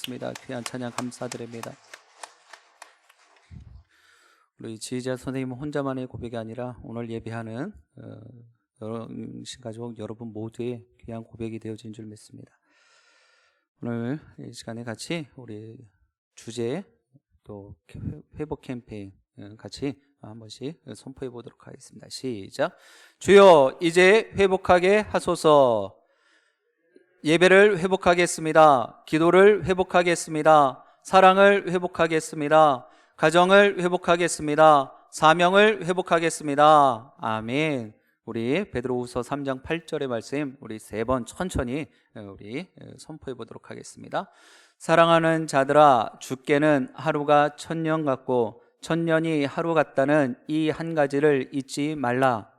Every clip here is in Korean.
올려드리겠습니다. 귀한 찬양 감사드립니다. 우리 지휘자 선생님 혼자만의 고백이 아니라 오늘 예배하는 신가족 여러분 모두의 귀한 고백이 되어진 줄 믿습니다. 오늘 이 시간에 같이 우리 주제 또 회복 캠페인 같이 한 번씩 선포해 보도록 하겠습니다. 시작. 주여 이제 회복하게 하소서. 예배를 회복하겠습니다. 기도를 회복하겠습니다. 사랑을 회복하겠습니다. 가정을 회복하겠습니다. 사명을 회복하겠습니다. 아멘. 우리 베드로후서 3장 8절의 말씀 우리 세 번 천천히 우리 선포해 보도록 하겠습니다. 사랑하는 자들아, 주께는 하루가 천년 같고 천년이 하루 같다는 이 한 가지를 잊지 말라.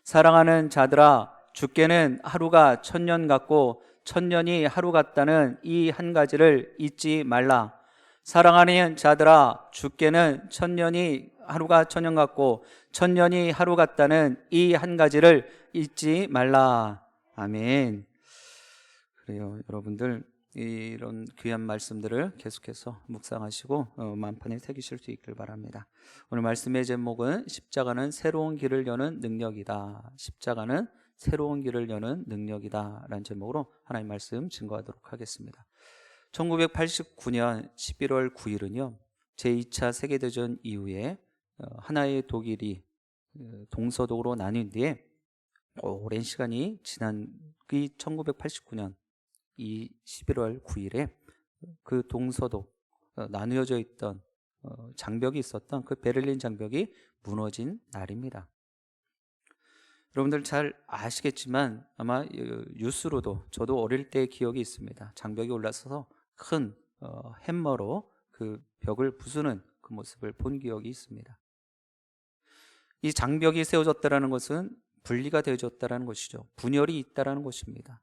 사랑하는 자들아, 주께는 하루가 천년 같고 천년이 하루 같다는 이 한 가지를 잊지 말라. 사랑하는 자들아, 주께는 천년이 하루가 천년 같고 천년이 하루 같다는 이 한 가지를 잊지 말라. 아멘. 그래요, 여러분들 이런 귀한 말씀들을 계속해서 묵상하시고 만판에 새기실 수 있길 바랍니다. 오늘 말씀의 제목은 십자가는 새로운 길을 여는 능력이다. 십자가는 새로운 길을 여는 능력이다 라는 제목으로 하나님 말씀 증거하도록 하겠습니다. 1989년 11월 9일은요 제2차 세계대전 이후에 하나의 독일이 동서독으로 나뉜 뒤에 오랜 시간이 지난 그 1989년 이 11월 9일에 그 동서독 나누어져 있던 장벽이 있었던 그 베를린 장벽이 무너진 날입니다. 여러분들 잘 아시겠지만 아마 뉴스로도 저도 어릴 때 기억이 있습니다. 장벽이 올라서서 큰 햄머로 그 벽을 부수는 그 모습을 본 기억이 있습니다. 이 장벽이 세워졌다는 것은 분리가 되어졌다는 것이죠. 분열이 있다는 것입니다.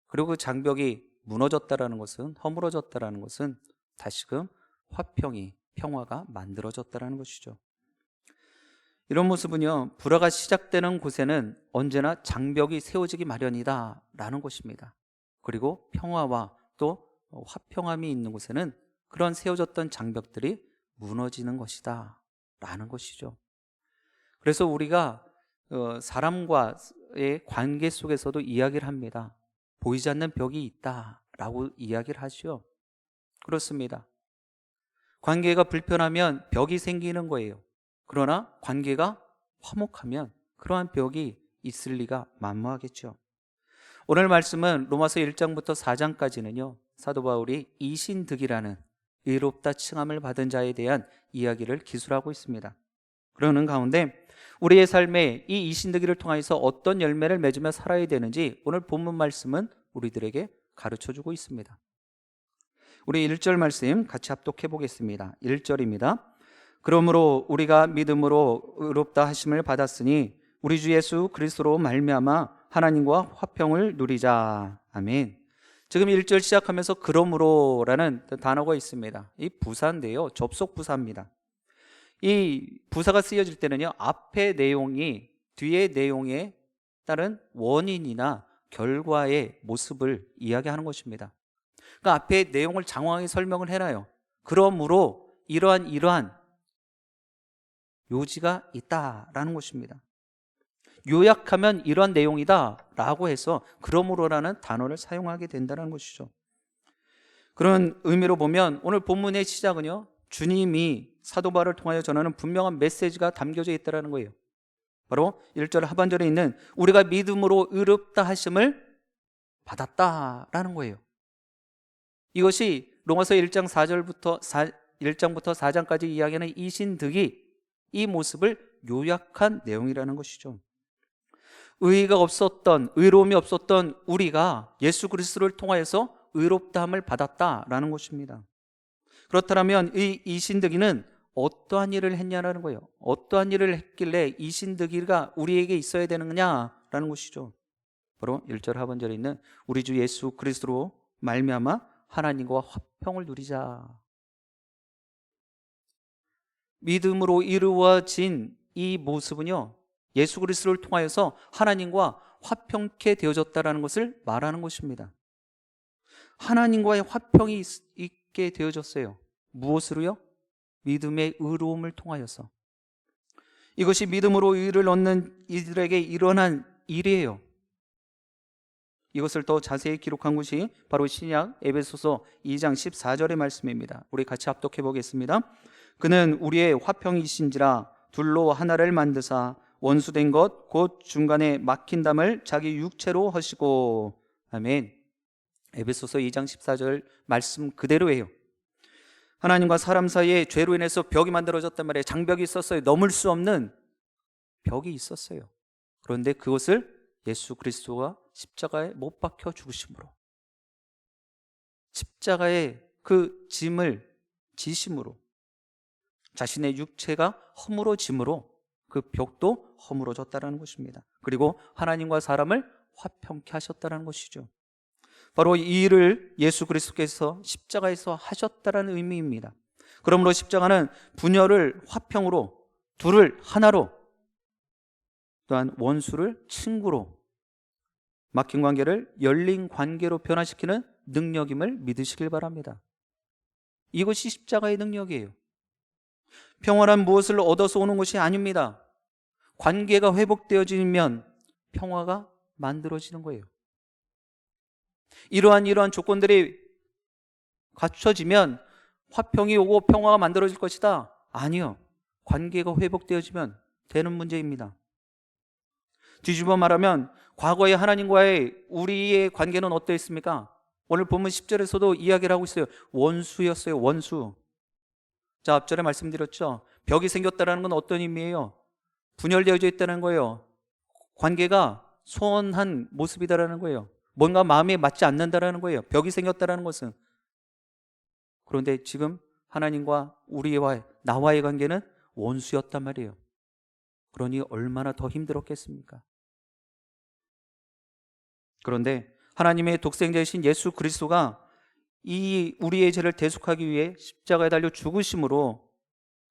그리고 그 장벽이 무너졌다는 것은, 허물어졌다는 것은 다시금 화평이, 평화가 만들어졌다는 것이죠. 이런 모습은요, 불화가 시작되는 곳에는 언제나 장벽이 세워지기 마련이다 라는 것입니다. 그리고 평화와 또 화평함이 있는 곳에는 그런 세워졌던 장벽들이 무너지는 것이다 라는 것이죠. 그래서 우리가 사람과의 관계 속에서도 이야기를 합니다. 보이지 않는 벽이 있다 라고 이야기를 하죠. 그렇습니다. 관계가 불편하면 벽이 생기는 거예요. 그러나 관계가 화목하면 그러한 벽이 있을 리가 만무하겠죠. 오늘 말씀은 로마서 1장부터 4장까지는요 사도 바울이 이신득이라는 의롭다 칭함을 받은 자에 대한 이야기를 기술하고 있습니다. 그러는 가운데 우리의 삶에 이 이신득이를 통해서 어떤 열매를 맺으며 살아야 되는지 오늘 본문 말씀은 우리들에게 가르쳐주고 있습니다. 우리 1절 말씀 같이 합독해 보겠습니다. 1절입니다. 그러므로 우리가 믿음으로 의롭다 하심을 받았으니 우리 주 예수 그리스도로 말미암아 하나님과 화평을 누리자. 아멘. 지금 1절 시작하면서 그러므로라는 단어가 있습니다. 이 부사인데요, 접속 부사입니다. 이 부사가 쓰여질 때는요 앞의 내용이 뒤의 내용에 따른 원인이나 결과의 모습을 이야기하는 것입니다. 그러니까 앞에 내용을 장황하게 설명을 해놔요. 그러므로 이러한 요지가 있다라는 것입니다. 요약하면 이런 내용이다 라고 해서 그러므로라는 단어를 사용하게 된다는 것이죠. 그런 의미로 보면 오늘 본문의 시작은요 주님이 사도 바울을 통하여 전하는 분명한 메시지가 담겨져 있다는 거예요. 바로 1절 하반절에 있는 우리가 믿음으로 의롭다 하심을 받았다라는 거예요. 이것이 로마서 1장 1장부터 4장까지 이야기하는 이신득이 이 모습을 요약한 내용이라는 것이죠. 의로움이 없었던 우리가 예수 그리스도를 통하여서 의롭다함을 받았다라는 것입니다. 그렇다면 이 이신득이는 어떠한 일을 했냐라는 거예요. 어떠한 일을 했길래 이신득이가 우리에게 있어야 되느냐라는 것이죠. 바로 1절 하반절에 있는 우리 주 예수 그리스도로 말미암아 하나님과 화평을 누리자. 믿음으로 이루어진 이 모습은요 예수 그리스도를 통하여서 하나님과 화평케 되어졌다는 것을 말하는 것입니다. 하나님과의 화평이 있게 되어졌어요. 무엇으로요? 믿음의 의로움을 통하여서. 이것이 믿음으로 의를 얻는 이들에게 일어난 일이에요. 이것을 더 자세히 기록한 것이 바로 신약 에베소서 2장 14절의 말씀입니다. 우리 같이 합독해 보겠습니다. 그는 우리의 화평이신지라 둘로 하나를 만드사 원수된 것 곧 중간에 막힌 담을 자기 육체로 하시고. 아멘. 에베소서 2장 14절 말씀 그대로예요. 하나님과 사람 사이에 죄로 인해서 벽이 만들어졌단 말이에요. 장벽이 있었어요. 넘을 수 없는 벽이 있었어요. 그런데 그것을 예수 그리스도가 십자가에 못 박혀 죽으심으로, 십자가의 그 짐을 지심으로, 자신의 육체가 허물어짐으로 그 벽도 허물어졌다는 것입니다. 그리고 하나님과 사람을 화평케 하셨다는 것이죠. 바로 이 일을 예수 그리스도께서 십자가에서 하셨다는 의미입니다. 그러므로 십자가는 분열을 화평으로, 둘을 하나로, 또한 원수를 친구로, 막힌 관계를 열린 관계로 변화시키는 능력임을 믿으시길 바랍니다. 이것이 십자가의 능력이에요. 평화란 무엇을 얻어서 오는 것이 아닙니다. 관계가 회복되어지면 평화가 만들어지는 거예요. 이러한 조건들이 갖춰지면 화평이 오고 평화가 만들어질 것이다. 아니요. 관계가 회복되어지면 되는 문제입니다. 뒤집어 말하면 과거의 하나님과의 우리의 관계는 어떠했습니까? 오늘 본문 10절에서도 이야기를 하고 있어요. 원수였어요. 원수. 자, 앞절에 말씀드렸죠. 벽이 생겼다는 건 어떤 의미예요? 분열되어져 있다는 거예요. 관계가 소원한 모습이다라는 거예요. 뭔가 마음에 맞지 않는다라는 거예요. 벽이 생겼다는 것은. 그런데 지금 하나님과 나와의 관계는 원수였단 말이에요. 그러니 얼마나 더 힘들었겠습니까? 그런데 하나님의 독생자이신 예수 그리스도가 이 우리의 죄를 대속하기 위해 십자가에 달려 죽으심으로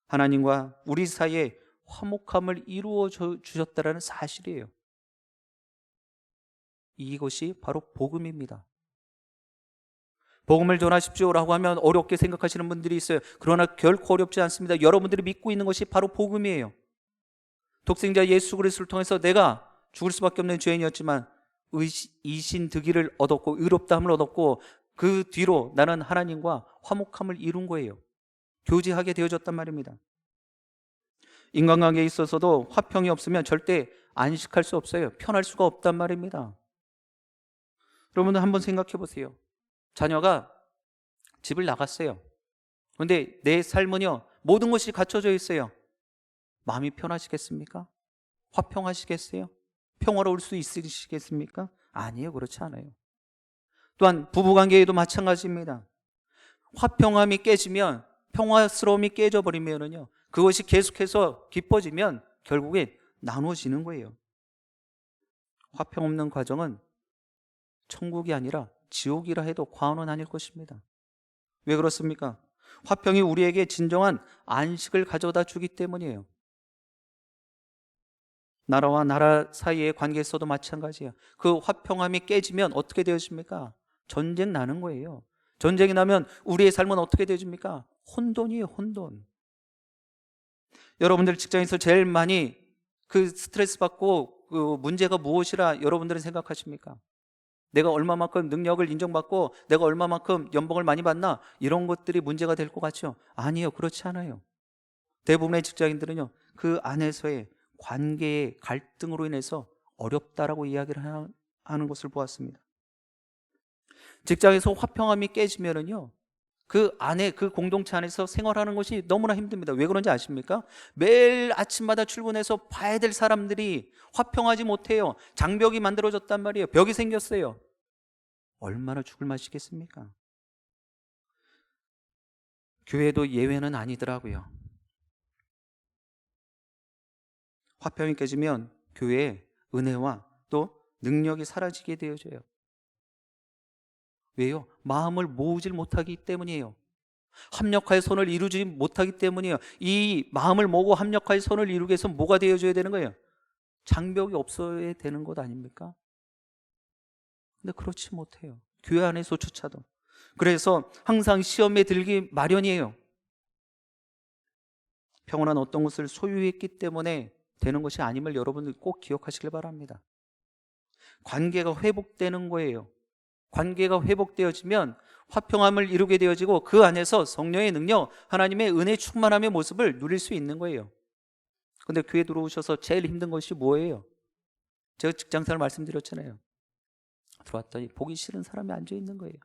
하나님과 우리 사이에 화목함을 이루어 주셨다는 사실이에요. 이것이 바로 복음입니다. 복음을 전하십시오라고 하면 어렵게 생각하시는 분들이 있어요. 그러나 결코 어렵지 않습니다. 여러분들이 믿고 있는 것이 바로 복음이에요. 독생자 예수 그리스도를 통해서 내가 죽을 수밖에 없는 죄인이었지만 이신 득의를 얻었고 의롭다함을 얻었고 그 뒤로 나는 하나님과 화목함을 이룬 거예요. 교제하게 되어졌단 말입니다. 인간관계에 있어서도 화평이 없으면 절대 안식할 수 없어요. 편할 수가 없단 말입니다. 여러분들 한번 생각해 보세요. 자녀가 집을 나갔어요. 그런데 내 삶은요, 모든 것이 갖춰져 있어요. 마음이 편하시겠습니까? 화평하시겠어요? 평화로울 수 있으시겠습니까? 아니에요. 그렇지 않아요. 또한 부부관계에도 마찬가지입니다. 화평함이 깨지면, 평화스러움이 깨져버리면은요, 그것이 계속해서 깊어지면 결국엔 나눠지는 거예요. 화평 없는 과정은 천국이 아니라 지옥이라 해도 과언은 아닐 것입니다. 왜 그렇습니까? 화평이 우리에게 진정한 안식을 가져다 주기 때문이에요. 나라와 나라 사이의 관계에서도 마찬가지예요. 그 화평함이 깨지면 어떻게 되어집니까? 전쟁 나는 거예요. 전쟁이 나면 우리의 삶은 어떻게 되어집니까? 혼돈이에요. 혼돈. 여러분들 직장에서 제일 많이 그 스트레스 받고 그 문제가 무엇이라 여러분들은 생각하십니까? 내가 얼마만큼 능력을 인정받고 내가 얼마만큼 연봉을 많이 받나, 이런 것들이 문제가 될 것 같죠? 아니에요. 그렇지 않아요. 대부분의 직장인들은요, 그 안에서의 관계의 갈등으로 인해서 어렵다라고 이야기를 하는 것을 보았습니다. 직장에서 화평함이 깨지면은요, 그 안에, 그 공동체 안에서 생활하는 것이 너무나 힘듭니다. 왜 그런지 아십니까? 매일 아침마다 출근해서 봐야 될 사람들이 화평하지 못해요. 장벽이 만들어졌단 말이에요. 벽이 생겼어요. 얼마나 죽을 맛이겠습니까? 교회도 예외는 아니더라고요. 화평이 깨지면 교회의 은혜와 또 능력이 사라지게 되어져요. 왜요? 마음을 모으질 못하기 때문이에요. 합력하여 선을 이루지 못하기 때문이에요. 이 마음을 모으고 합력하여 선을 이루기 위해서 뭐가 되어줘야 되는 거예요? 장벽이 없어야 되는 것 아닙니까? 근데 그렇지 못해요. 교회 안에서조차도. 그래서 항상 시험에 들기 마련이에요. 평온한 어떤 것을 소유했기 때문에 되는 것이 아님을 여러분들 꼭 기억하시길 바랍니다. 관계가 회복되는 거예요. 관계가 회복되어지면 화평함을 이루게 되어지고 그 안에서 성령의 능력, 하나님의 은혜 충만함의 모습을 누릴 수 있는 거예요. 근데 교회 들어오셔서 제일 힘든 것이 뭐예요? 제가 직장생활 말씀드렸잖아요. 들어왔더니 보기 싫은 사람이 앉아있는 거예요.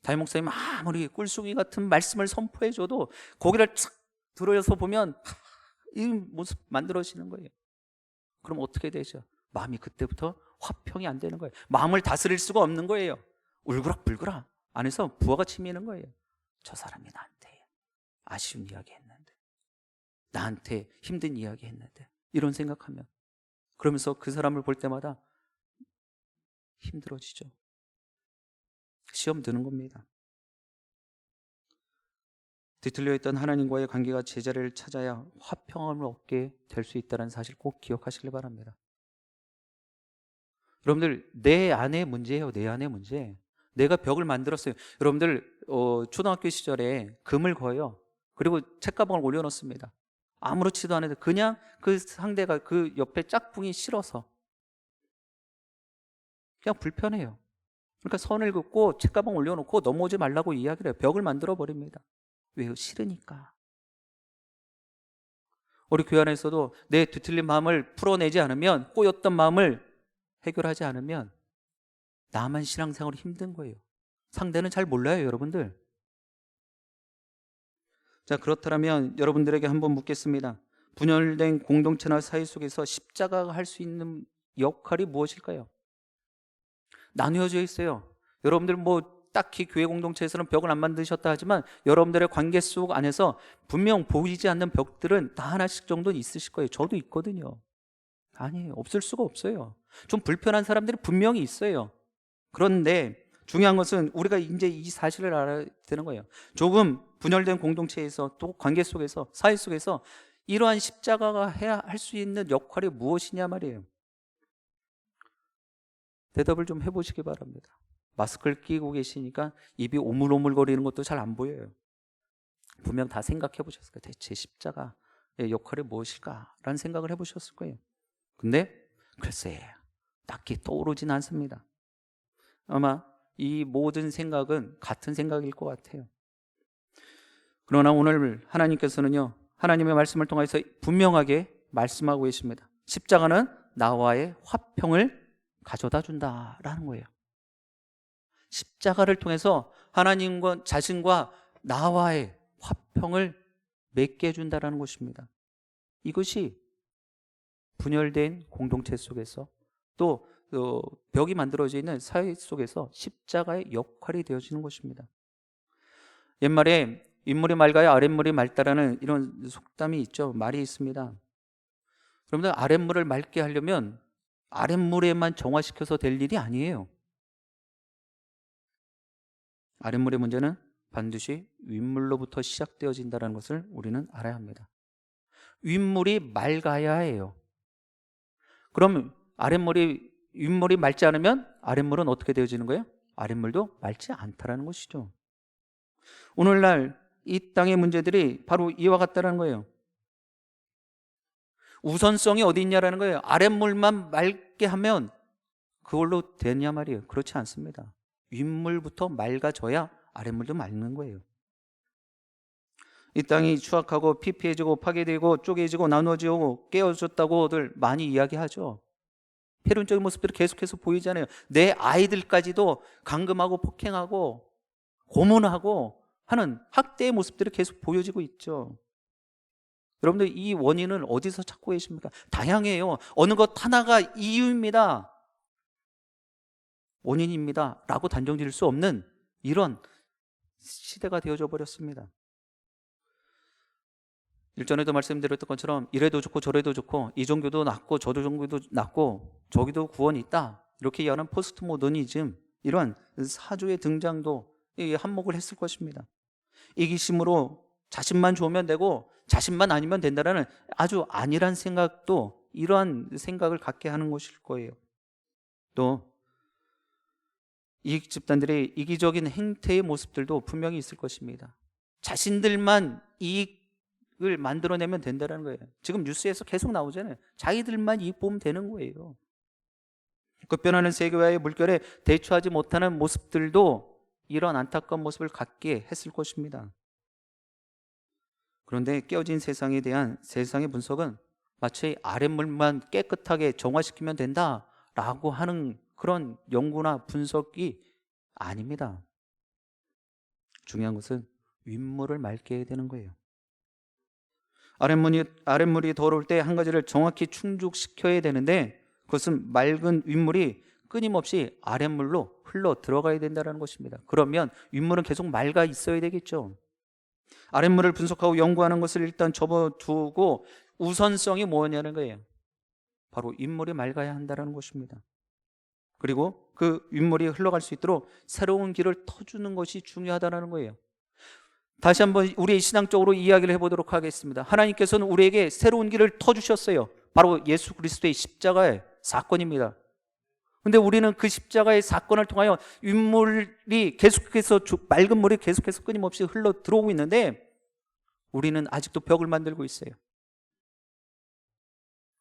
담임 목사님 아무리 꿀송이 같은 말씀을 선포해줘도 고개를 착 들어서 보면 이 모습 만들어지는 거예요. 그럼 어떻게 되죠? 마음이 그때부터 화평이 안 되는 거예요. 마음을 다스릴 수가 없는 거예요. 울그락불그락 안에서 부하가 치미는 거예요. 저 사람이 나한테 아쉬운 이야기 했는데, 나한테 힘든 이야기 했는데, 이런 생각하면, 그러면서 그 사람을 볼 때마다 힘들어지죠. 시험 드는 겁니다. 뒤틀려 있던 하나님과의 관계가 제자리를 찾아야 화평함을 얻게 될 수 있다는 사실 꼭 기억하시길 바랍니다. 여러분들, 내 안의 문제예요. 내 안의 문제. 내가 벽을 만들었어요. 여러분들 초등학교 시절에 금을 거요. 그리고 책가방을 올려놓습니다. 아무렇지도 않은데 그냥 그 상대가 그 옆에 짝꿍이 싫어서, 그냥 불편해요. 그러니까 선을 긋고 책가방 올려놓고 넘어오지 말라고 이야기를 해요. 벽을 만들어 버립니다. 왜요? 싫으니까. 우리 교회 안에서도 내 뒤틀린 마음을 풀어내지 않으면, 꼬였던 마음을 해결하지 않으면 나만 신앙생활이 힘든 거예요. 상대는 잘 몰라요, 여러분들. 자, 그렇다면 여러분들에게 한번 묻겠습니다. 분열된 공동체나 사회 속에서 십자가가 할 수 있는 역할이 무엇일까요? 나누어져 있어요. 여러분들 딱히 교회 공동체에서는 벽을 안 만드셨다 하지만 여러분들의 관계 속 안에서 분명 보이지 않는 벽들은 다 하나씩 정도는 있으실 거예요. 저도 있거든요. 아니에요. 없을 수가 없어요. 좀 불편한 사람들이 분명히 있어요. 그런데 중요한 것은 우리가 이제 이 사실을 알아야 되는 거예요. 조금 분열된 공동체에서, 또 관계 속에서, 사회 속에서 이러한 십자가가 해야 할 수 있는 역할이 무엇이냐 말이에요. 대답을 좀 해보시기 바랍니다. 마스크를 끼고 계시니까 입이 오물오물거리는 것도 잘 안 보여요. 분명 다 생각해 보셨을 거예요. 대체 십자가의 역할이 무엇일까라는 생각을 해보셨을 거예요. 근데 글쎄 딱히 떠오르진 않습니다. 아마 이 모든 생각은 같은 생각일 것 같아요. 그러나 오늘 하나님께서는요, 하나님의 말씀을 통해서 분명하게 말씀하고 계십니다. 십자가는 나와의 화평을 가져다 준다라는 거예요. 십자가를 통해서 하나님과 자신과 나와의 화평을 맺게 해준다라는 것입니다. 이것이 분열된 공동체 속에서, 또 벽이 만들어져 있는 사회 속에서 십자가의 역할이 되어지는 것입니다. 옛말에 윗물이 맑아야 아랫물이 맑다라는 이런 속담이 있죠. 말이 있습니다. 여러분들, 아랫물을 맑게 하려면 아랫물에만 정화시켜서 될 일이 아니에요. 아랫물의 문제는 반드시 윗물로부터 시작되어진다는 것을 우리는 알아야 합니다. 윗물이 맑아야 해요. 그럼 윗물이 맑지 않으면 아랫물은 어떻게 되어지는 거예요? 아랫물도 맑지 않다라는 것이죠. 오늘날 이 땅의 문제들이 바로 이와 같다는 거예요. 우선성이 어디 있냐라는 거예요. 아랫물만 맑게 하면 그걸로 되냐 말이에요. 그렇지 않습니다. 윗물부터 맑아져야 아랫물도 맑는 거예요. 이 땅이 추악하고 피폐해지고 파괴되고 쪼개지고 나누어지고 깨어졌다고들 많이 이야기하죠. 폐륜적인 모습들이 계속해서 보이잖아요. 내 아이들까지도 감금하고 폭행하고 고문하고 하는 학대의 모습들이 계속 보여지고 있죠. 여러분들, 이 원인은 어디서 찾고 계십니까? 다양해요. 어느 것 하나가 이유입니다, 원인입니다 라고 단정 지을 수 없는 이런 시대가 되어져 버렸습니다. 일전에도 말씀드렸던 것처럼 이래도 좋고 저래도 좋고, 이 종교도 낫고 저도 종교도 낫고 저기도 구원이 있다, 이렇게 얘기하는 포스트 모더니즘, 이런 사조의 등장도 한몫을 했을 것입니다. 이기심으로 자신만 좋으면 되고 자신만 아니면 된다라는 아주 안일한 생각도 이러한 생각을 갖게 하는 것일 거예요. 또 이 집단들의 이기적인 행태의 모습들도 분명히 있을 것입니다. 자신들만 이익을 만들어내면 된다는 거예요. 지금 뉴스에서 계속 나오잖아요. 자기들만 이익 보면 되는 거예요. 급변하는 세계화의 물결에 대처하지 못하는 모습들도 이런 안타까운 모습을 갖게 했을 것입니다. 그런데 깨어진 세상에 대한 세상의 분석은 마치 아랫물만 깨끗하게 정화시키면 된다라고 하는 그런 연구나 분석이 아닙니다. 중요한 것은 윗물을 맑게 해야 되는 거예요. 아랫물이 더러울 때 한 가지를 정확히 충족시켜야 되는데 그것은 맑은 윗물이 끊임없이 아랫물로 흘러 들어가야 된다는 것입니다. 그러면 윗물은 계속 맑아 있어야 되겠죠. 아랫물을 분석하고 연구하는 것을 일단 접어두고 우선성이 뭐냐는 거예요. 바로 윗물이 맑아야 한다는 것입니다. 그리고 그 윗물이 흘러갈 수 있도록 새로운 길을 터주는 것이 중요하다는 거예요. 다시 한번 우리의 신앙적으로 이야기를 해보도록 하겠습니다. 하나님께서는 우리에게 새로운 길을 터주셨어요. 바로 예수 그리스도의 십자가의 사건입니다. 근데 우리는 그 십자가의 사건을 통하여 윗물이 계속해서 맑은 물이 계속해서 끊임없이 흘러 들어오고 있는데 우리는 아직도 벽을 만들고 있어요.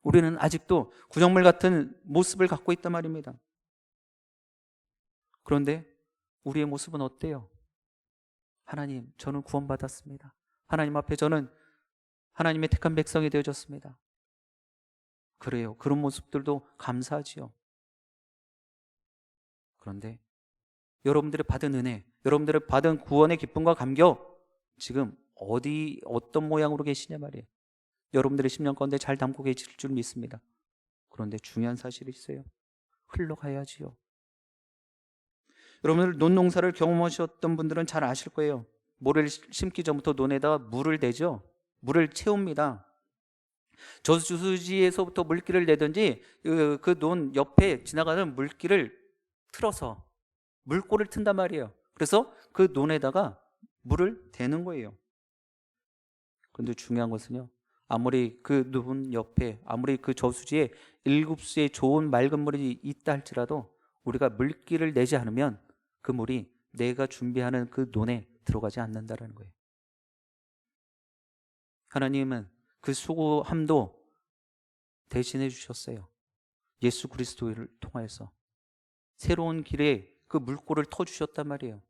우리는 아직도 구정물 같은 모습을 갖고 있단 말입니다. 그런데 우리의 모습은 어때요? 하나님, 저는 구원받았습니다. 하나님 앞에 저는 하나님의 택한 백성이 되어졌습니다. 그래요. 그런 모습들도 감사하지요. 그런데 여러분들이 받은 은혜, 여러분들이 받은 구원의 기쁨과 감격 지금 어떤 모양으로 계시냐 말이에요. 여러분들의 10년 가운데 잘 담고 계실 줄 믿습니다. 그런데 중요한 사실이 있어요. 흘러가야지요. 여러분들 논농사를 경험하셨던 분들은 잘 아실 거예요. 모를 심기 전부터 논에다가 물을 대죠. 물을 채웁니다. 저수지에서부터 물길을 내든지 그 논 옆에 지나가는 물길을 틀어서 물꼬를 튼단 말이에요. 그래서 그 논에다가 물을 대는 거예요. 그런데 중요한 것은요, 아무리 그 논 옆에 아무리 그 저수지에 7수의 좋은 맑은 물이 있다 할지라도 우리가 물길을 내지 않으면 그 물이 내가 준비하는 그 논에 들어가지 않는다는 거예요. 하나님은 그 수고함도 대신해 주셨어요. 예수 그리스도를 통하여서 새로운 길에 그 물꼬를 터주셨단 말이에요.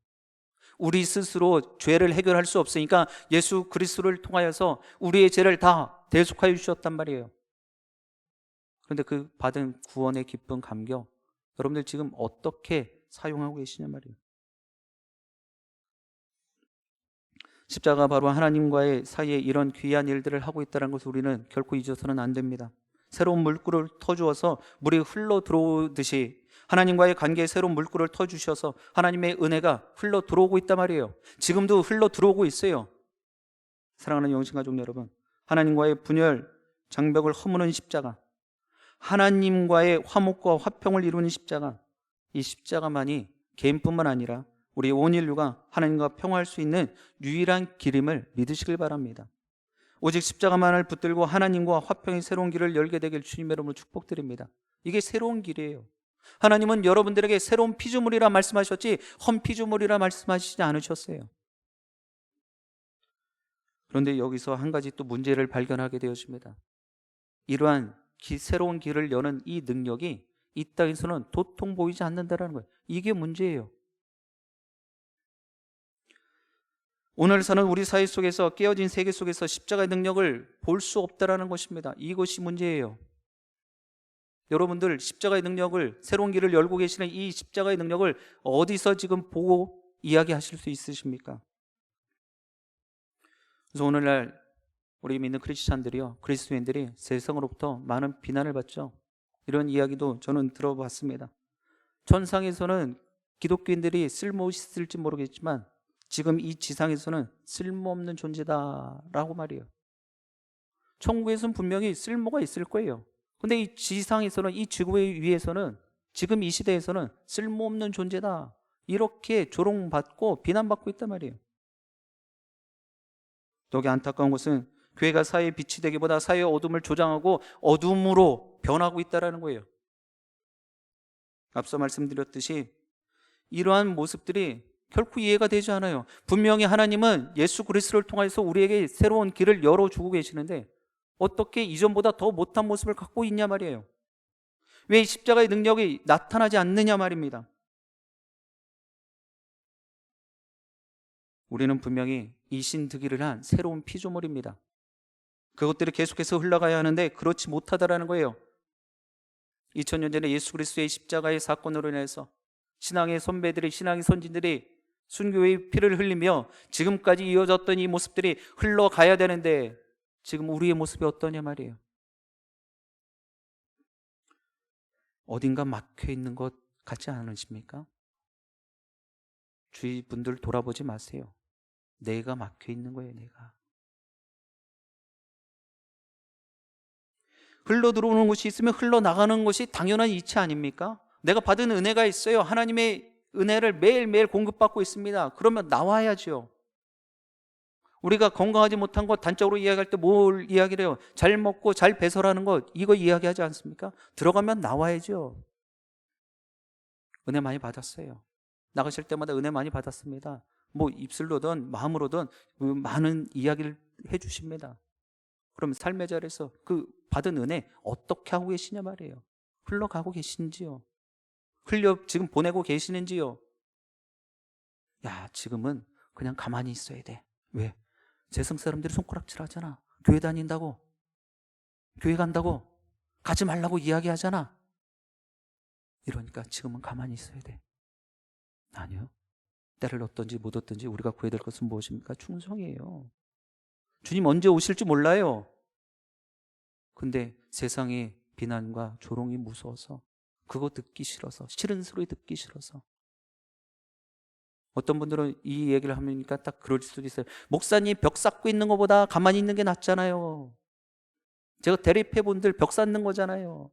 우리 스스로 죄를 해결할 수 없으니까 예수 그리스도를 통하여서 우리의 죄를 다 대속하여 주셨단 말이에요. 그런데 그 받은 구원의 기쁜 감격, 여러분들 지금 어떻게 사용하고 계시냐 말이에요. 십자가 바로 하나님과의 사이에 이런 귀한 일들을 하고 있다는 것을 우리는 결코 잊어서는 안 됩니다. 새로운 물꼬를 터주어서 물이 흘러 들어오듯이 하나님과의 관계에 새로운 물꼬를 터주셔서 하나님의 은혜가 흘러 들어오고 있단 말이에요. 지금도 흘러 들어오고 있어요. 사랑하는 영신가족 여러분, 하나님과의 분열 장벽을 허무는 십자가, 하나님과의 화목과 화평을 이루는 십자가, 이 십자가만이 개인뿐만 아니라 우리 온 인류가 하나님과 평화할 수 있는 유일한 길임을 믿으시길 바랍니다. 오직 십자가만을 붙들고 하나님과 화평의 새로운 길을 열게 되길 주님의 이름으로 축복드립니다. 이게 새로운 길이에요. 하나님은 여러분들에게 새로운 피조물이라 말씀하셨지 헌 피조물이라 말씀하시지 않으셨어요. 그런데 여기서 한 가지 또 문제를 발견하게 되었습니다. 이러한 새로운 길을 여는 이 능력이 이 땅에서는 도통 보이지 않는다는 거예요. 이게 문제예요. 오늘 사는 우리 사회 속에서 깨어진 세계 속에서 십자가의 능력을 볼 수 없다는 것입니다. 이것이 문제예요. 여러분들 십자가의 능력을, 새로운 길을 열고 계시는 이 십자가의 능력을 어디서 지금 보고 이야기하실 수 있으십니까? 그래서 오늘날 우리 믿는 크리스찬들이요, 그리스도인들이 세상으로부터 많은 비난을 받죠. 이런 이야기도 저는 들어봤습니다. 천상에서는 기독교인들이 쓸모있을지 모르겠지만 지금 이 지상에서는 쓸모없는 존재다라고 말이에요. 천국에서는 분명히 쓸모가 있을 거예요. 근데 이 지상에서는, 이 지구 위에서는, 지금 이 시대에서는 쓸모없는 존재다, 이렇게 조롱받고 비난받고 있단 말이에요. 여기 안타까운 것은 교회가 사회의 빛이 되기보다 사회의 어둠을 조장하고 어둠으로 변하고 있다는 거예요. 앞서 말씀드렸듯이 이러한 모습들이 결코 이해가 되지 않아요. 분명히 하나님은 예수 그리스도를 통해서 우리에게 새로운 길을 열어주고 계시는데 어떻게 이전보다 더 못한 모습을 갖고 있냐 말이에요. 왜 이 십자가의 능력이 나타나지 않느냐 말입니다. 우리는 분명히 이신득의를 한 새로운 피조물입니다. 그것들이 계속해서 흘러가야 하는데 그렇지 못하다라는 거예요. 2000년 전에 예수 그리스도의 십자가의 사건으로 인해서 신앙의 선배들이, 신앙의 선진들이 순교의 피를 흘리며 지금까지 이어졌던 이 모습들이 흘러가야 되는데 지금 우리의 모습이 어떠냐 말이에요. 어딘가 막혀 있는 것 같지 않으십니까? 주위 분들 돌아보지 마세요. 내가 막혀 있는 거예요, 내가. 흘러 들어오는 것이 있으면 흘러나가는 것이 당연한 이치 아닙니까? 내가 받은 은혜가 있어요. 하나님의 은혜를 매일매일 공급받고 있습니다. 그러면 나와야죠. 우리가 건강하지 못한 것 단적으로 이야기할 때 뭘 이야기를 해요? 잘 먹고 잘 배설하는 것, 이거 이야기하지 않습니까? 들어가면 나와야죠. 은혜 많이 받았어요. 나가실 때마다 은혜 많이 받았습니다. 뭐 입술로든 마음으로든 많은 이야기를 해주십니다. 그럼 삶의 자리에서 그 받은 은혜 어떻게 하고 계시냐 말이에요. 흘러가고 계신지요? 지금 보내고 계시는지요? 야, 지금은 그냥 가만히 있어야 돼. 왜? 재성 사람들이 손가락질 하잖아. 교회 다닌다고, 교회 간다고, 가지 말라고 이야기하잖아. 이러니까 지금은 가만히 있어야 돼. 아니요. 때를 얻든지 못 얻든지 우리가 구해야 될 것은 무엇입니까? 충성이에요. 주님 언제 오실지 몰라요. 근데 세상의 비난과 조롱이 무서워서, 그거 듣기 싫어서, 싫은 소리 듣기 싫어서. 어떤 분들은 이 얘기를 하니까 딱 그럴 수도 있어요. 목사님 벽 쌓고 있는 것보다 가만히 있는 게 낫잖아요. 제가 대립해 본들 벽 쌓는 거잖아요.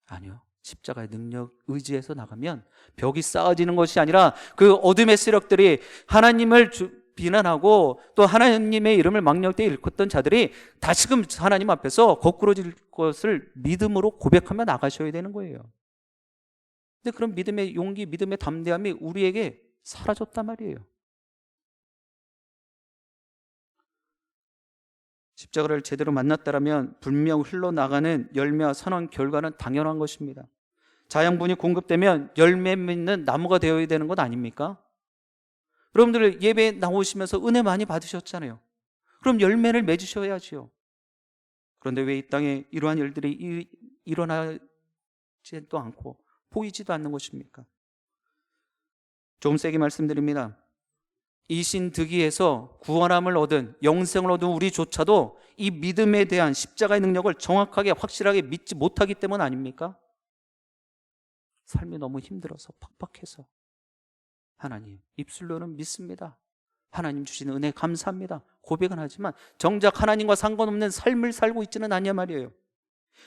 아니요. 십자가의 능력 의지해서 나가면 벽이 쌓아지는 것이 아니라 그 어둠의 세력들이 하나님을 비난하고 또 하나님의 이름을 망령될 때 일컫던 자들이 다시금 하나님 앞에서 거꾸로질 것을 믿음으로 고백하며 나가셔야 되는 거예요. 근데 그런 믿음의 용기, 믿음의 담대함이 우리에게 사라졌단 말이에요. 십자가를 제대로 만났다면 분명 흘러나가는 열매와 선한 결과는 당연한 것입니다. 자양분이 공급되면 열매 맺는 나무가 되어야 되는 것 아닙니까? 여러분들 예배 나오시면서 은혜 많이 받으셨잖아요. 그럼 열매를 맺으셔야지요. 그런데 왜 이 땅에 이러한 일들이 일어나지도 않고 보이지도 않는 것입니까? 좀 세게 말씀드립니다. 이신득의에서 구원함을 얻은, 영생을 얻은 우리조차도 이 믿음에 대한 십자가의 능력을 정확하게 확실하게 믿지 못하기 때문 아닙니까? 삶이 너무 힘들어서 팍팍해서. 하나님, 입술로는 믿습니다. 하나님 주시는 은혜 감사합니다. 고백은 하지만 정작 하나님과 상관없는 삶을 살고 있지는 않냐 말이에요.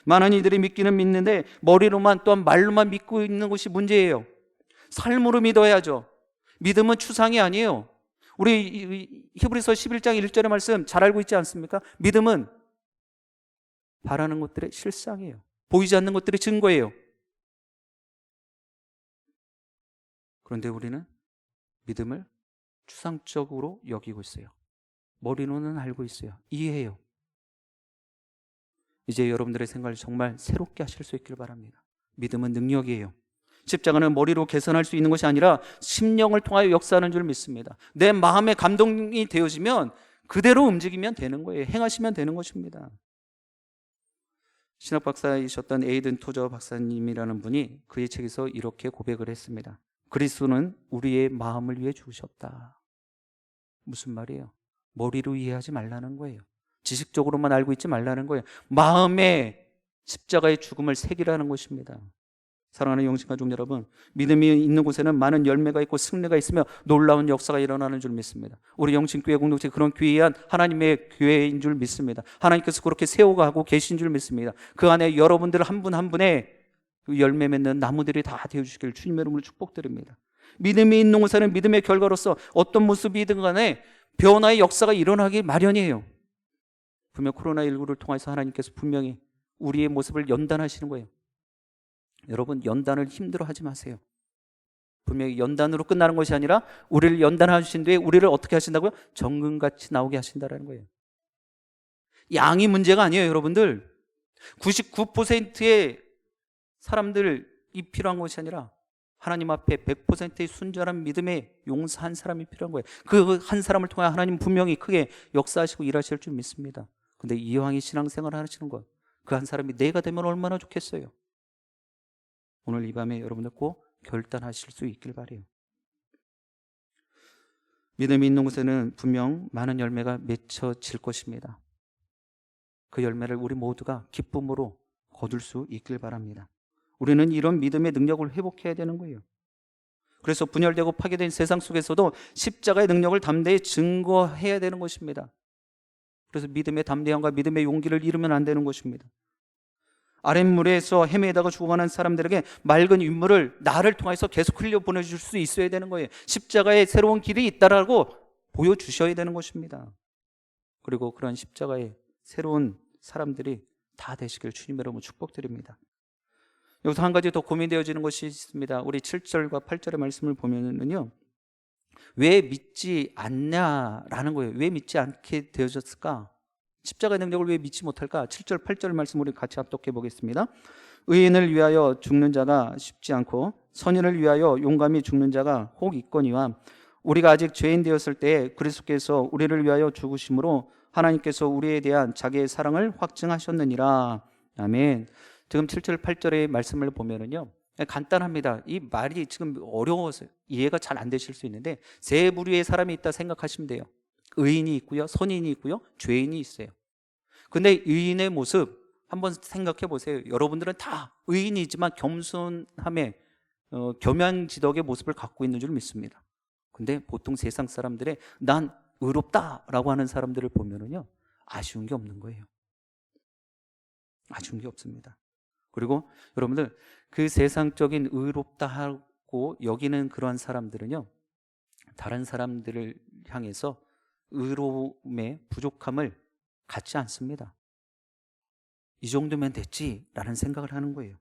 많은 이들이 믿기는 믿는데 머리로만, 또한 말로만 믿고 있는 것이 문제예요. 삶으로 믿어야죠. 믿음은 추상이 아니에요. 우리 히브리서 11장 1절의 말씀 잘 알고 있지 않습니까? 믿음은 바라는 것들의 실상이에요. 보이지 않는 것들의 증거예요. 그런데 우리는 믿음을 추상적으로 여기고 있어요. 머리로는 알고 있어요. 이해해요. 이제 여러분들의 생각을 정말 새롭게 하실 수 있기를 바랍니다. 믿음은 능력이에요. 십자가는 머리로 개선할 수 있는 것이 아니라 심령을 통하여 역사하는 줄 믿습니다. 내 마음에 감동이 되어지면 그대로 움직이면 되는 거예요. 행하시면 되는 것입니다. 신학 박사이셨던 에이든 토저 박사님이라는 분이 그의 책에서 이렇게 고백을 했습니다. 그리스도는 우리의 마음을 위해 죽으셨다. 무슨 말이에요? 머리로 이해하지 말라는 거예요. 지식적으로만 알고 있지 말라는 거예요. 마음에 십자가의 죽음을 새기라는 것입니다. 사랑하는 영신가족 여러분, 믿음이 있는 곳에는 많은 열매가 있고 승리가 있으며 놀라운 역사가 일어나는 줄 믿습니다. 우리 영신교회 공동체 그런 귀한 하나님의 교회인 줄 믿습니다. 하나님께서 그렇게 세워가고 계신 줄 믿습니다. 그 안에 여러분들 한 분 한 분의 열매 맺는 나무들이 다 되어주시길 주님의 이름으로 축복드립니다. 믿음이 있는 곳에는 믿음의 결과로서 어떤 모습이든 간에 변화의 역사가 일어나기 마련이에요. 분명 코로나19를 통해서 하나님께서 분명히 우리의 모습을 연단하시는 거예요. 여러분, 연단을 힘들어하지 마세요. 분명히 연단으로 끝나는 것이 아니라 우리를 연단하신 뒤에 우리를 어떻게 하신다고요? 정금같이 나오게 하신다는 거예요. 양이 문제가 아니에요, 여러분들. 99%의 사람들이 필요한 것이 아니라 하나님 앞에 100%의 순전한 믿음에 용서한 사람이 필요한 거예요. 그 한 사람을 통해 하나님 분명히 크게 역사하시고 일하실 줄 믿습니다. 근데 이왕이 신앙생활을 하시는 것, 그 한 사람이 내가 되면 얼마나 좋겠어요. 오늘 이 밤에 여러분들 꼭 결단하실 수 있길 바라요. 믿음이 있는 곳에는 분명 많은 열매가 맺혀질 것입니다. 그 열매를 우리 모두가 기쁨으로 거둘 수 있길 바랍니다. 우리는 이런 믿음의 능력을 회복해야 되는 거예요. 그래서 분열되고 파괴된 세상 속에서도 십자가의 능력을 담대히 증거해야 되는 것입니다. 그래서 믿음의 담대함과 믿음의 용기를 잃으면 안 되는 것입니다. 아랫물에서 헤매다가 죽어가는 사람들에게 맑은 윗물을 나를 통해서 계속 흘려보내줄 수 있어야 되는 거예요. 십자가의 새로운 길이 있다라고 보여주셔야 되는 것입니다. 그리고 그런 십자가의 새로운 사람들이 다 되시길 주님의 이름으로 축복드립니다. 여기서 한 가지 더 고민되어지는 것이 있습니다. 우리 7절과 8절의 말씀을 보면은요, 왜 믿지 않냐라는 거예요. 왜 믿지 않게 되어졌을까? 십자가의 능력을 왜 믿지 못할까? 7절 8절 말씀 우리 같이 합독해 보겠습니다. 의인을 위하여 죽는 자가 쉽지 않고 선인을 위하여 용감히 죽는 자가 혹 있거니와 우리가 아직 죄인 되었을 때 그리스도께서 우리를 위하여 죽으심으로 하나님께서 우리에 대한 자기의 사랑을 확증하셨느니라. 아멘. 지금 7절 8절의 말씀을 보면은요, 간단합니다. 이 말이 지금 어려워서 이해가 잘 안 되실 수 있는데 세 부류의 사람이 있다 생각하시면 돼요. 의인이 있고요, 선인이 있고요, 죄인이 있어요. 근데 의인의 모습 한번 생각해 보세요. 여러분들은 다 의인이지만 겸손함에 겸양지덕의 모습을 갖고 있는 줄 믿습니다. 근데 보통 세상 사람들의 난 의롭다라고 하는 사람들을 보면은요, 아쉬운 게 없는 거예요. 아쉬운 게 없습니다. 그리고 여러분들 그 세상적인 의롭다 하고 여기는 그러한 사람들은요, 다른 사람들을 향해서 의로움의 부족함을 갖지 않습니다. 이 정도면 됐지라는 생각을 하는 거예요.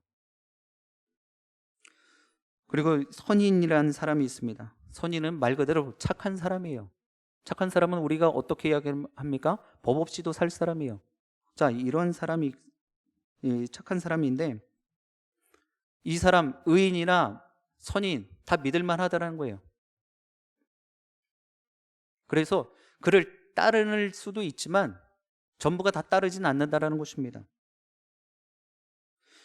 그리고 선인이라는 사람이 있습니다. 선인은 말 그대로 착한 사람이에요. 착한 사람은 우리가 어떻게 이야기합니까? 법 없이도 살 사람이에요. 자, 이런 사람이 착한 사람인데 이 사람 의인이나 선인 다 믿을만 하다는 거예요. 그래서 그를 따를 수도 있지만 전부가 다 따르진 않는다라는 것입니다.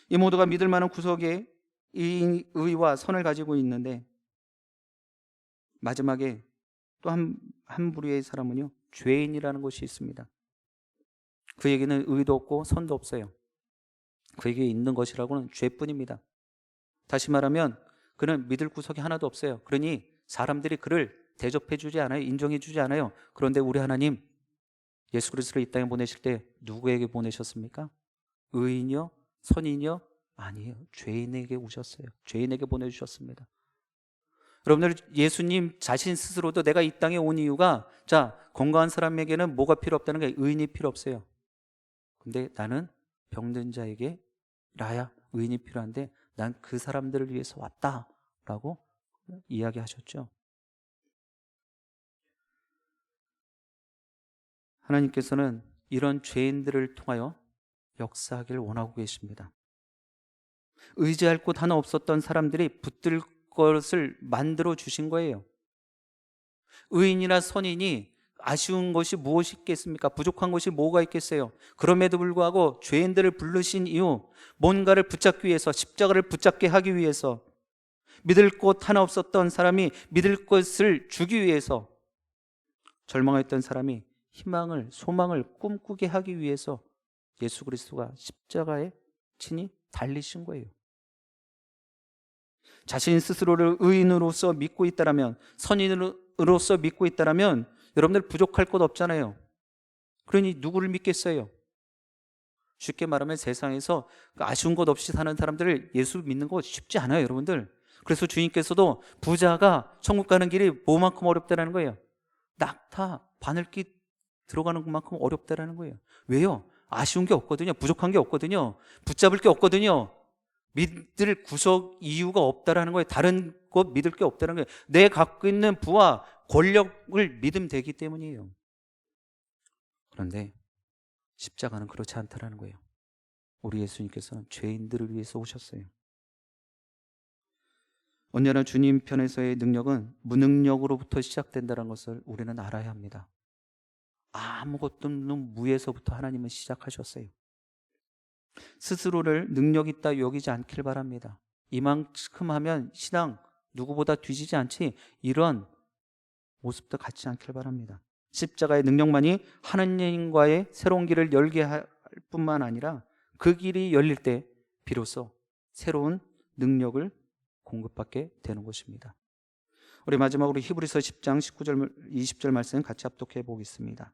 이 모두가 믿을 만한 구석에 의와 선을 가지고 있는데 마지막에 또 한 부류의 사람은요, 죄인이라는 것이 있습니다. 그에게는 의도 없고 선도 없어요. 그에게 있는 것이라고는 죄뿐입니다. 다시 말하면 그는 믿을 구석이 하나도 없어요. 그러니 사람들이 그를 대접해 주지 않아요. 인정해 주지 않아요. 그런데 우리 하나님 예수 그리스도를 이 땅에 보내실 때 누구에게 보내셨습니까? 의인이요? 선인이요? 아니에요. 죄인에게 오셨어요. 죄인에게 보내주셨습니다. 여러분들, 예수님 자신 스스로도 내가 이 땅에 온 이유가, 자, 건강한 사람에게는 뭐가 필요 없다는 게 의인이 필요 없어요. 근데 나는 병든 자에게 라야 의인이 필요한데 난 그 사람들을 위해서 왔다라고 이야기하셨죠. 하나님께서는 이런 죄인들을 통하여 역사하기를 원하고 계십니다. 의지할 곳 하나 없었던 사람들이 붙들 것을 만들어 주신 거예요. 의인이나 선인이 아쉬운 것이 무엇이 있겠습니까? 부족한 것이 뭐가 있겠어요? 그럼에도 불구하고 죄인들을 부르신 이유, 뭔가를 붙잡기 위해서, 십자가를 붙잡게 하기 위해서, 믿을 곳 하나 없었던 사람이 믿을 것을 주기 위해서, 절망했던 사람이 희망을, 소망을 꿈꾸게 하기 위해서 예수 그리스도가 십자가에 친히 달리신 거예요. 자신 스스로를 의인으로서 믿고 있다라면, 선인으로서 믿고 있다라면 여러분들 부족할 것 없잖아요. 그러니 누구를 믿겠어요? 쉽게 말하면 세상에서 아쉬운 것 없이 사는 사람들을 예수 믿는 거 쉽지 않아요, 여러분들. 그래서 주님께서도 부자가 천국 가는 길이 뭐만큼 어렵다라는 거예요. 낙타, 바늘길 들어가는 것만큼 어렵다라는 거예요. 왜요? 아쉬운 게 없거든요. 부족한 게 없거든요. 붙잡을 게 없거든요. 믿을 구석 이유가 없다라는 거예요. 다른 곧 믿을 게 없다는 거예요. 내 갖고 있는 부와 권력을 믿으면 되기 때문이에요. 그런데 십자가는 그렇지 않다라는 거예요. 우리 예수님께서는 죄인들을 위해서 오셨어요. 언제나 주님 편에서의 능력은 무능력으로부터 시작된다는 것을 우리는 알아야 합니다. 아무것도 없는 무에서부터 하나님은 시작하셨어요. 스스로를 능력 있다 여기지 않길 바랍니다. 이만큼 하면 신앙 누구보다 뒤지지 않지, 이런 모습도 갖지 않길 바랍니다. 십자가의 능력만이 하나님과의 새로운 길을 열게 할 뿐만 아니라 그 길이 열릴 때 비로소 새로운 능력을 공급받게 되는 것입니다. 우리 마지막으로 히브리서 10장 19절 20절 말씀 같이 합독해 보겠습니다.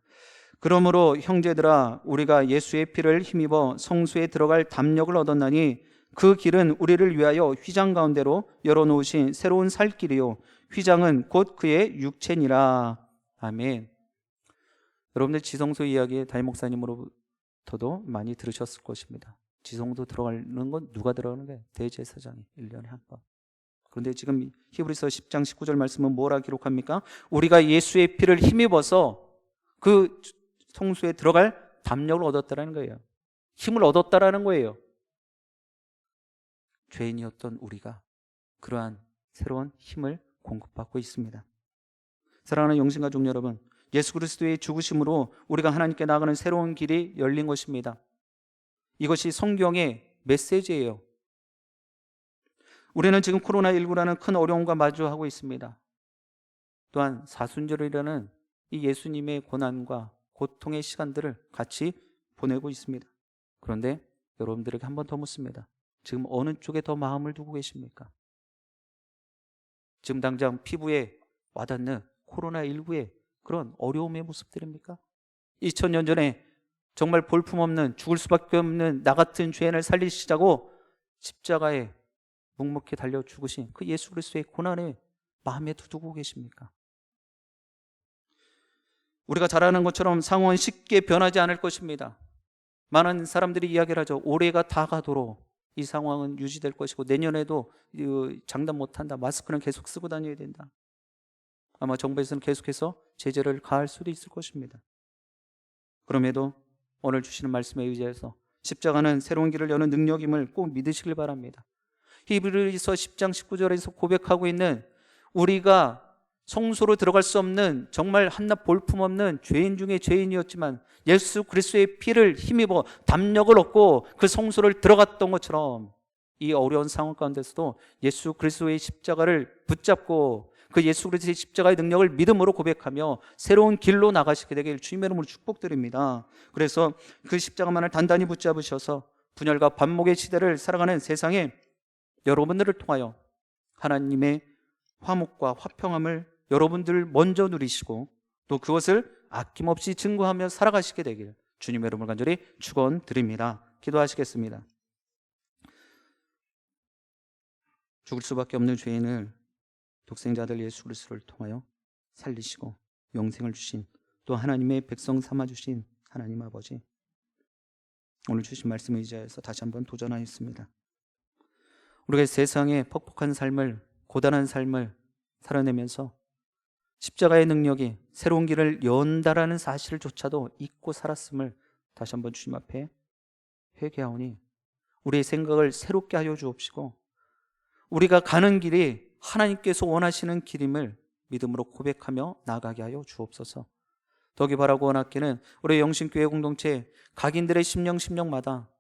그러므로 형제들아, 우리가 예수의 피를 힘입어 성소에 들어갈 담력을 얻었나니 그 길은 우리를 위하여 휘장 가운데로 열어놓으신 새로운 살 길이요 휘장은 곧 그의 육체니라. 아멘. 여러분들 지성소 이야기 담임 목사님으로부터도 많이 들으셨을 것입니다. 지성소 들어가는 건 누가 들어가는 거예요? 대제사장이 1년에 한 번. 그런데 지금 히브리서 10장 19절 말씀은 뭐라 기록합니까? 우리가 예수의 피를 힘입어서 그 성소에 들어갈 담력을 얻었다라는 거예요. 힘을 얻었다라는 거예요. 죄인이었던 우리가 그러한 새로운 힘을 공급받고 있습니다. 사랑하는 영신가족 여러분, 예수 그리스도의 죽으심으로 우리가 하나님께 나아가는 새로운 길이 열린 것입니다. 이것이 성경의 메시지예요. 우리는 지금 코로나19라는 큰 어려움과 마주하고 있습니다. 또한 사순절이라는 이 예수님의 고난과 고통의 시간들을 같이 보내고 있습니다. 그런데 여러분들에게 한 번 더 묻습니다. 지금 어느 쪽에 더 마음을 두고 계십니까? 지금 당장 피부에 와닿는 코로나19의 그런 어려움의 모습들입니까? 2000년 전에 정말 볼품없는, 죽을 수밖에 없는 나 같은 죄인을 살리시자고 십자가에 묵묵히 달려 죽으신 그 예수 그리스도의 고난에 마음에 두고 계십니까? 우리가 잘 아는 것처럼 상황은 쉽게 변하지 않을 것입니다. 많은 사람들이 이야기를 하죠. 올해가 다 가도록 이 상황은 유지될 것이고 내년에도 장담 못한다. 마스크는 계속 쓰고 다녀야 된다. 아마 정부에서는 계속해서 제재를 가할 수도 있을 것입니다. 그럼에도 오늘 주시는 말씀에 의지해서 십자가는 새로운 길을 여는 능력임을 꼭 믿으시길 바랍니다. 히브리서 10장 19절에서 고백하고 있는 우리가 성소로 들어갈 수 없는 정말 한낱 볼품없는 죄인 중에 죄인이었지만 예수 그리스도의 피를 힘입어 담력을 얻고 그 성소를 들어갔던 것처럼 이 어려운 상황 가운데서도 예수 그리스도의 십자가를 붙잡고 그 예수 그리스도의 십자가의 능력을 믿음으로 고백하며 새로운 길로 나가시게 되길 주님의 이름으로 축복드립니다. 그래서 그 십자가만을 단단히 붙잡으셔서 분열과 반목의 시대를 살아가는 세상에 여러분들을 통하여 하나님의 화목과 화평함을 여러분들 먼저 누리시고 또 그것을 아낌없이 증거하며 살아가시게 되길 주님의 이름으로 간절히 축원드립니다. 기도하시겠습니다. 죽을 수밖에 없는 죄인을 독생자 아들 예수 그리스도를 통하여 살리시고 영생을 주신 또 하나님의 백성 삼아주신 하나님 아버지, 오늘 주신 말씀에 의지하여서 다시 한번 도전하였습니다. 우리가 세상의 퍽퍽한 삶을, 고단한 삶을 살아내면서 십자가의 능력이 새로운 길을 연다라는 사실조차도 잊고 살았음을 다시 한번 주님 앞에 회개하오니 우리의 생각을 새롭게 하여 주옵시고 우리가 가는 길이 하나님께서 원하시는 길임을 믿음으로 고백하며 나가게 하여 주옵소서. 더기 바라고 원하기는 우리 영신교회 공동체 각인들의 심령마다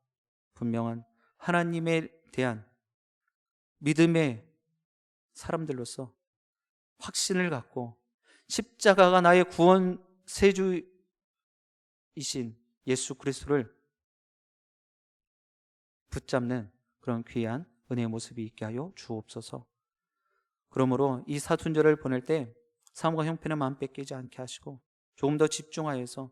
분명한 하나님에 대한 믿음의 사람들로서 확신을 갖고 십자가가 나의 구원세주이신 예수 그리스도를 붙잡는 그런 귀한 은혜의 모습이 있게 하여 주옵소서. 그러므로 이 사순절을 보낼 때 사모가 형편의 마음 뺏기지 않게 하시고 조금 더 집중하여서